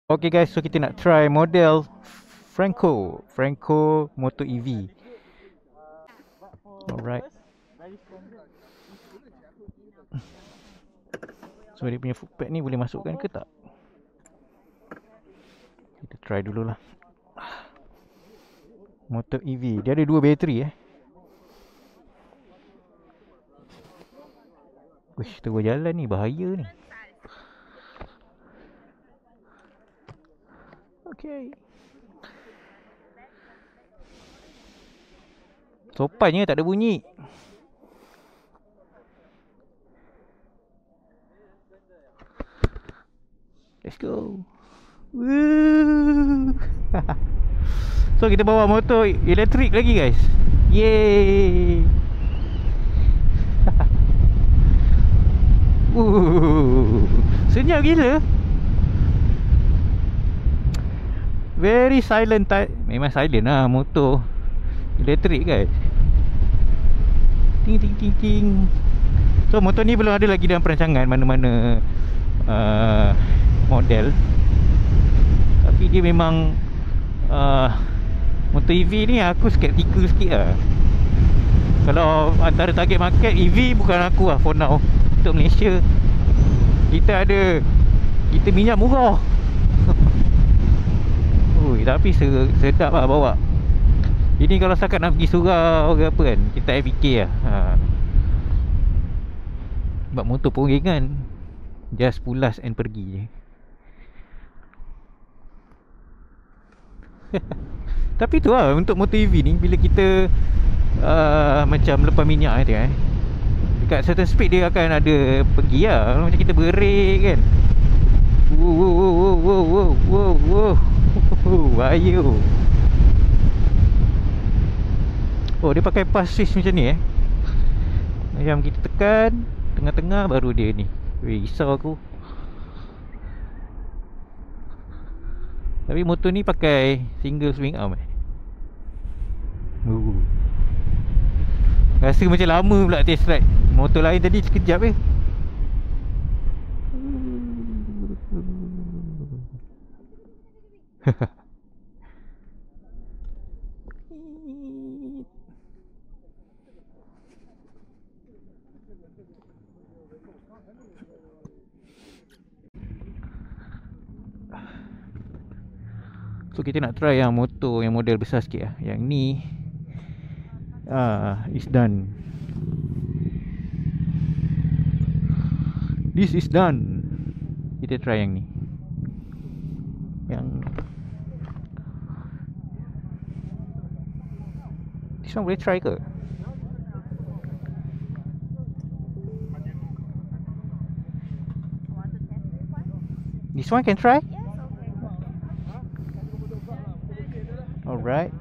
Okay guys, so kita nak try model Franco Moto EV. Alright. So dia punya footpad ni boleh masukkan ke tak? Kita try dululah. Motor EV, dia ada dua bateri Wish, terus jalan ni bahaya ni. Okay. Sopannya tak ada bunyi. Let's go. Woo. So kita bawa motor elektrik lagi guys. Yeay. Senyap gila. Very silent type. Memang silent lah motor elektrik guys. Ting ting ting ting. So motor ni belum ada lagi dalam perancangan mana-mana model. Tapi dia memang motor EV ni aku skeptikal sikit lah. Kalau antara target market EV bukan aku lah for now. Untuk Malaysia kita minyak murah. Ui, tapi sedap lah bawa. Ini kalau setakat nak pergi surau ke apa kan, kita tak fikir lah sebab motor pun ringan. Just pulas and pergi je. Tapi tu lah untuk motor EV ni, bila kita macam lepas minyak tu dekat certain speed dia akan ada pergi lah. Macam kita berek kan. Bahaya. Oh, dia pakai pass switch macam ni Macam kita tekan tengah-tengah baru dia ni. Risau aku. Tapi motor ni pakai single swing arm Rasa macam lama pula test ride. Motor lain tadi sekejap So kita nak try yang motor yang model besar sikit Yang ni is done. This is done. Kita try yang ni. Yang this one boleh try ke? This one can try? Alright.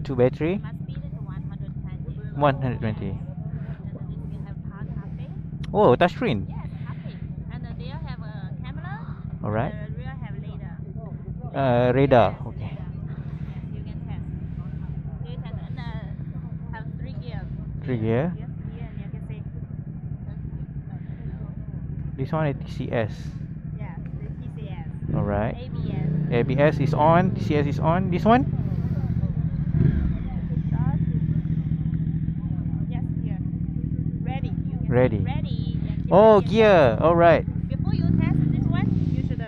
2 battery. 120. Oh, touchscreen. Yes, haptic. And they have a camera. Alright. The rear have radar. Radar. Yes, Okay. radar. You can test. You can have 3 gears. 3 gear. Yes, gear and you can see. This one is TCS. Yes, the TCS. Alright. ABS. ABS is on. TCS is on. This one? Start. Yes, gear. Ready. You can Ready. see. Ready. Oh, gear. Alright. Before you test this one, you should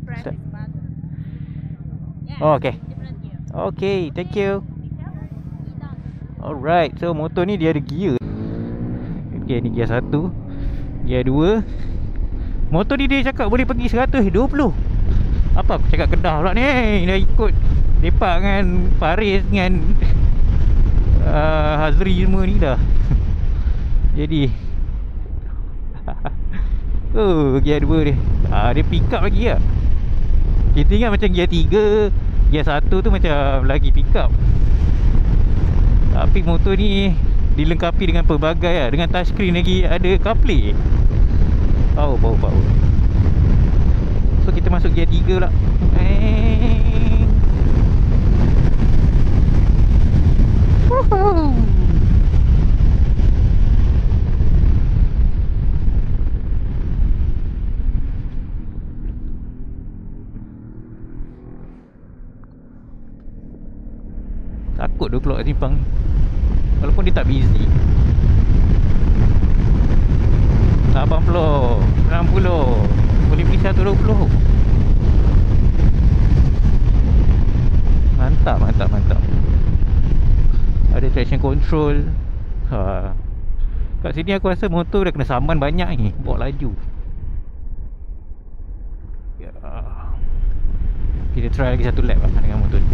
press Start. this button. Yes, Oh, okay. different gear. Okay, thank you. Be careful. Alright, so motor ni dia ada gear. Okay, ni gear 1, gear 2. Motor ni dia cakap boleh pergi 120. Apa aku cakap Kedah pula ni? Dah ikut lepak dengan Faris dengan Hazri semua ni dah. Jadi oh, gear 2 dia. Dia pick up lagi lah. Kita ingat macam gear 3, gear 1 tu macam lagi pick up. Tapi motor ni dilengkapi dengan pelbagai lah. Dengan touchscreen lagi, ada CarPlay. Power. So kita masuk gear 3 pula. Woohoo. takut dia keluar kat simpang ni. Walaupun dia tak busy. 80, 60, boleh pergi 120. Mantap, mantap, mantap. Ada traction control. Kat sini aku rasa motor dah kena saman banyak ni, bawa laju. Ya. Kita try lagi satu lap lah dengan motor ni.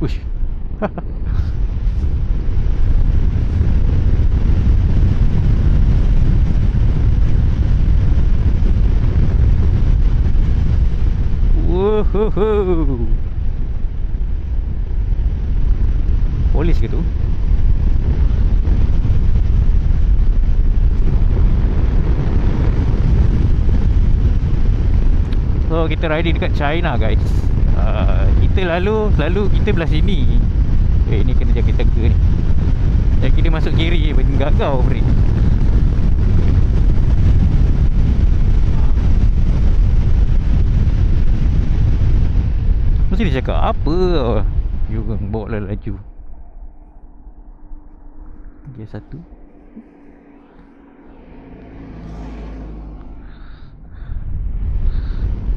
Uish. Wohoho. Polis ke tu? So kita riding dekat China guys. Kita selalu kita belah sini. Ni kena jaga ni. Jadi kita masuk kiri gagau break. Mesti dia cakap apa? You bawa laju. Gear 1.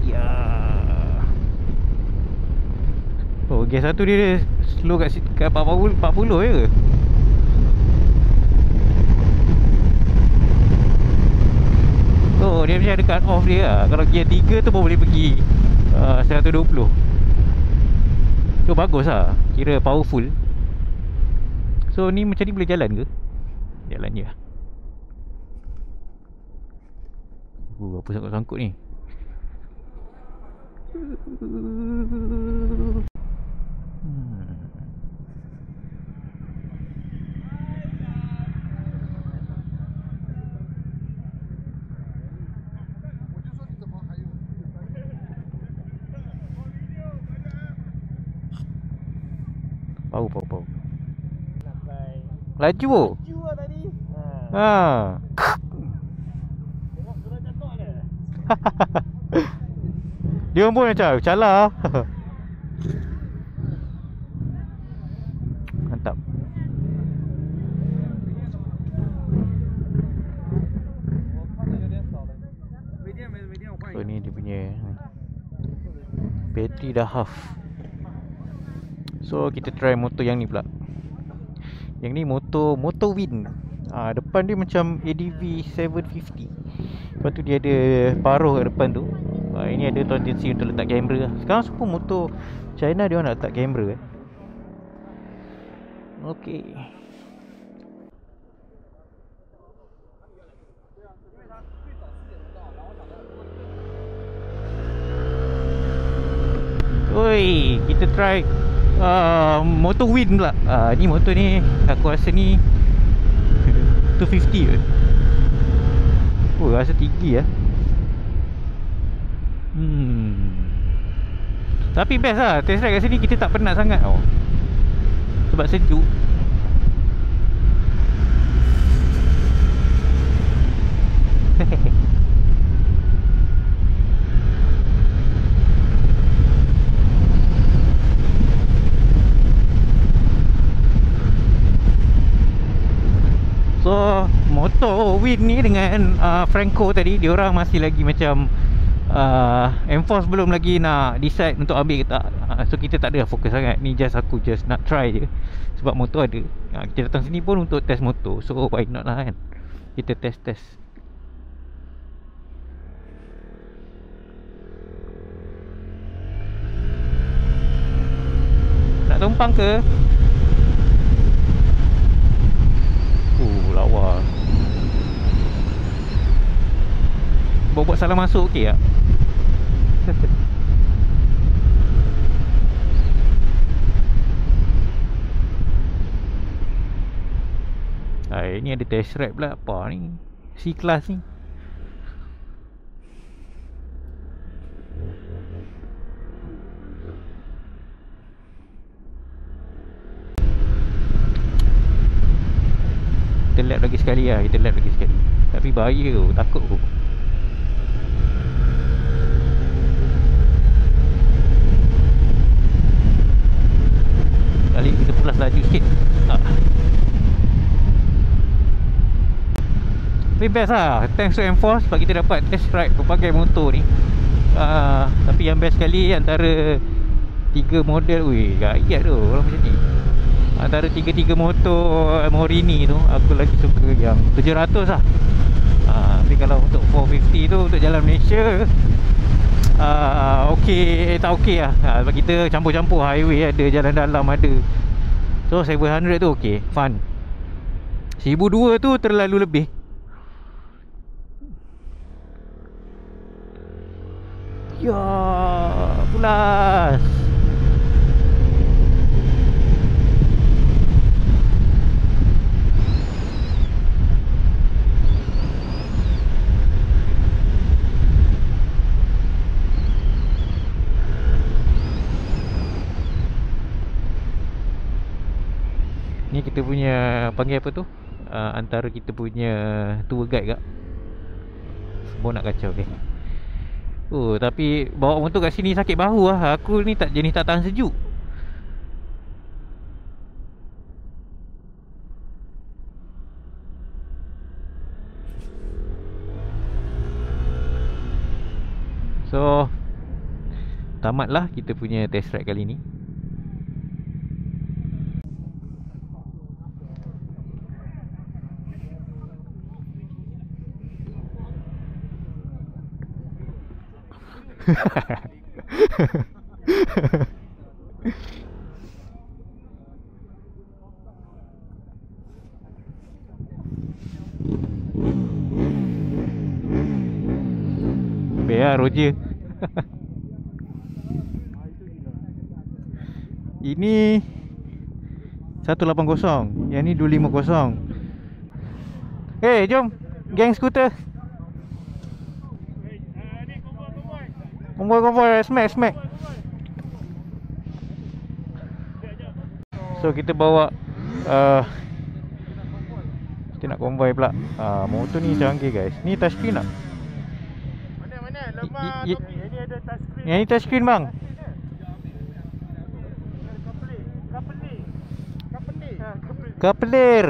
Ya. Oh, gear 1 dia slow kat 40 je. Oh, dia macam ada cut off dia lah. Kalau gear 3 tu baru boleh pergi 120. So bagus lah, kira powerful. So ni macam ni boleh jalan ke? Jalan je. Apa sangkut-sangkut ni? Pau. Laju oh. Laju lah tadi. Tengok sudah jatuh dia. Dia pun macam calah. Mantap. So ni dia punya bateri dah half. So kita try motor yang ni pula. Yang ni motor Wind. Depan dia macam ADV 750. Lepas tu dia ada paruh kat depan tu. Ini ada tendensi untuk letak kamera. Sekarang semua motor China dia orang nak letak kamera. Okey. Oi, kita try motor Wind pula. Ni motor ni aku rasa ni 250 ke. Oh, rasa tinggi lah. Tapi best lah, test ride kat sini kita tak penat sangat tau. Sebab sejuk. So motor Wind ni dengan Franco tadi, diorang masih lagi macam enforce, belum lagi nak decide untuk ambil ke tak. So kita tak ada fokus sangat. Ni aku just nak try je. Sebab motor ada. Kita datang sini pun untuk test motor. So why not lah kan. Kita test. Nak tumpang ke? Lawa. Buat salah masuk okey tak? Ini ada test ride pula. Apa ni? C-Class ni. Kita lap lagi sekali lah. Tapi bahaya tu. Takut tu. Tapi best lah, thanks to Enforce sebab kita dapat test ride berbagai motor ni. Tapi yang best sekali antara 3 model, weh gayat tu orang macam ni. Antara 3 motor Morini tu, aku lagi suka yang 700 lah. Tapi kalau untuk 450 tu untuk jalan Malaysia, okey, tak okey lah. Sebab kita campur-campur highway, ada jalan dalam ada. So 700 tu okey, fun. 1002 tu terlalu lebih. Ya, pulas. Ni kita punya panggil apa tu? Antara kita punya tour guide kak. Semua nak kacau ni. Tapi bawa motor kat sini sakit bahu lah. Aku ni tak jenis tak tahan sejuk. So tamatlah kita punya test ride kali ni. Biar Roger. Ini 180, yang ni 250. Hey, jom geng skuter. Konvoi, smack. So kita bawa kita nak konvoi pula. Motor ni canggih guys. Ni touchscreen tak? Mana? Lemah topi. Ini ada touchscreen. Yang ni touchscreen bang. Kapelir.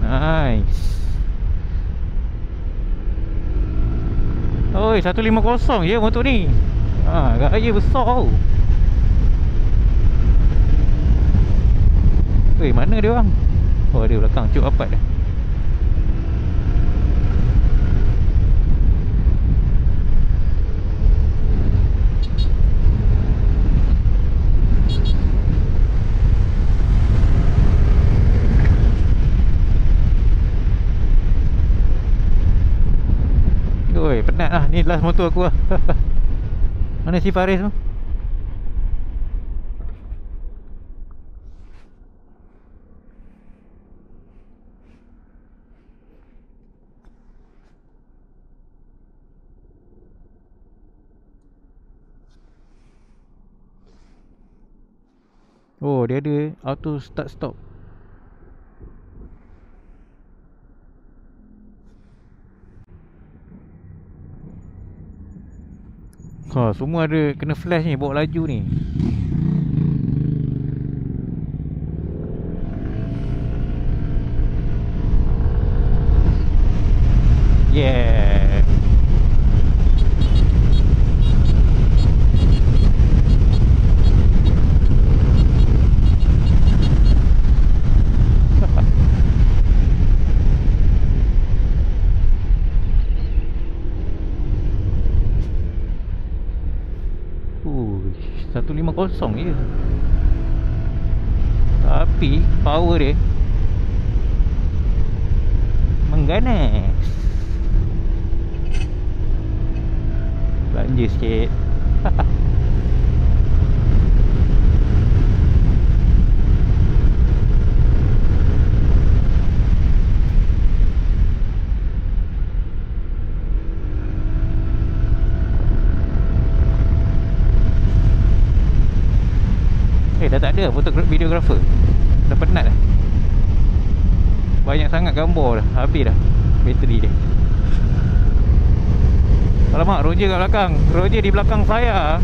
Nice. Oi, 150 je motor ni. Gaya besar tau. Oi, mana dia bang? Oh, dia belakang cuk rapat dah. Oi, penat lah. Ni last motor aku lah. Mana si Faris tu? Oh, dia ada auto start stop. Semua ada kena flash ni, bawa laju ni. Yeah. Uish, 150 je. Tapi power dia mengganas. Belanja sikit. Dah tak ada videographer. Dah penat dah. Banyak sangat gambar dah. Habis dah bateri dia. Alamak, Roger kat belakang. Roger di belakang saya.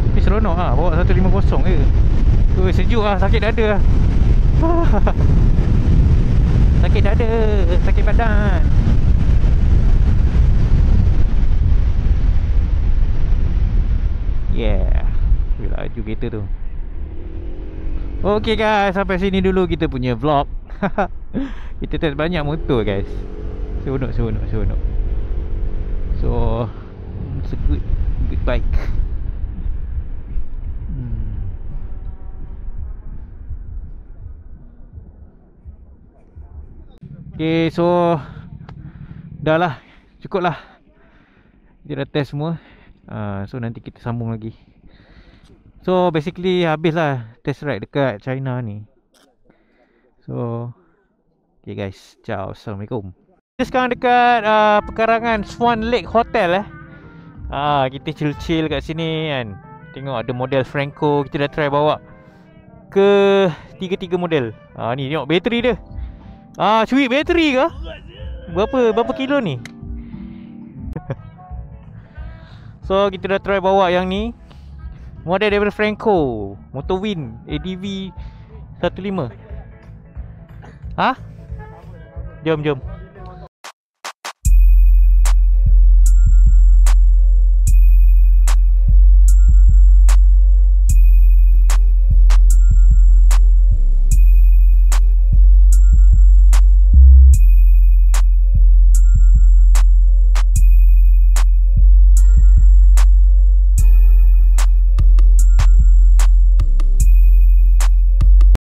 Tapi seronok lah bawa 150 je. Tu sejuk lah, sakit dada lah. Sakit dada, sakit badan. Yeah. Laju kereta tu. Okay guys, sampai sini dulu kita punya vlog. Kita test banyak motor guys. Seronok. So it's a good bike. Okay, so dah lah, cukup lah. Kita dah test semua. So nanti kita sambung lagi. So basically habis lah test ride dekat China ni. So okay guys, ciao, Assalamualaikum. Kita sekarang dekat pekarangan Swan Lake Hotel kita chill-chill kat sini kan. Tengok ada model Franco. Kita dah try bawa ke 3 model. Ni tengok bateri dia. Cuit bateri ke? Berapa kilo ni? So kita dah try bawa yang ni. Model daripada Franco, Motor Wind ADV 15. Jom